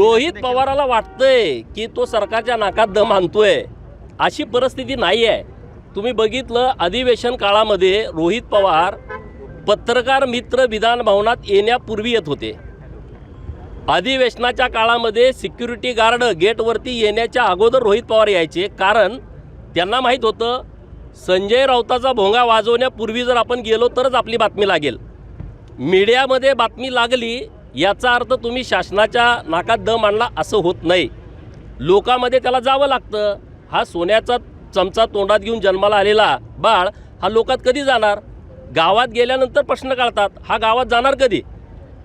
रोहित पवाराला वाटतंय की तो सरकारच्या नाकात दम आणतोय, अशी परिस्थिती नाही आहे। तुम्ही बघितलं अधिवेशन काळामध्ये रोहित पवार पत्रकार मित्र विधान भवनात येण्यापूर्वी येत होते। अधिवेशनाच्या काळामध्ये सिक्युरिटी गार्ड गेटवरती येण्याच्या अगोदर रोहित पवार यायचे, कारण त्यांना माहीत होतं संजय राऊताचा भोंगा वाजवण्यापूर्वी जर आपण गेलो तरच आपली बातमी लागेल। मीडियामध्ये बातमी लागली याचा अर्थ तुम्ही शासनाच्या नाकात दम आणला असं होत नाही, लोकांमध्ये त्याला जावं लागतं। हा सोन्याचा चमचा तोंडात घेऊन जन्माला आलेला बाळ हा लोकात कधी जाणार? गावात गेल्यानंतर प्रश्न काढतात, हा गावात जाणार कधी?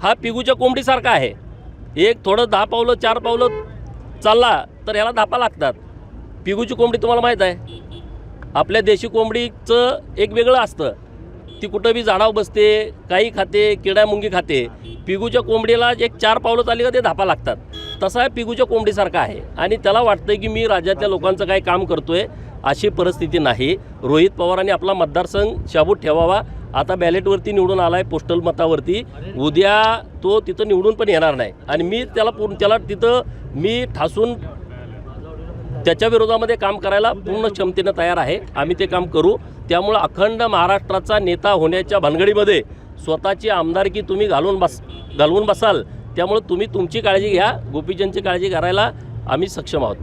हा पिगूच्या कोंबडीसारखा आहे, एक थोडं 10 पावलं 4 पावलं चालला तर ह्याला धापा लागतात। पिगूची कोंबडी तुम्हाला माहीत आहे, आपल्या देशी कोंबडीचं एक वेगळं असतं, ती कुठं बी झाडावर बसते, काही खाते, किडा मुंगी खाते। पिगूच्या कोंबडीला एक 4 पावलं चालली का ते धापा लागतात, तसा आहे पिगूच्या कोंबडीसारखा आहे। आणि त्याला वाटतंय की मी राज्यातल्या लोकांचं काही काम करतोय, अशी परिस्थिती नाही। रोहित पवारांनी आपला मतदारसंघ शाबूत ठेवावा। आता बॅलेटवरती निवडून आलाय, पोस्टल मतावरती, उद्या तो तिथं निवडून पण येणार नाही आणि मी त्याला तिथं मी ठासून त्याच्या विरोधामध्ये काम करायला पूर्ण क्षमतेने तयार आहे। आम्ही ते काम करू। त्यामुळे अखंड महाराष्ट्राचा नेता होण्याच्या भानगडीमध्ये स्वतःची आमदारकी तुम्ही घालवून बसाल, त्यामुळे तुम्ही तुमची काळजी घ्या, गोपीचंदची काळजी करायला आम्ही सक्षम आहोत।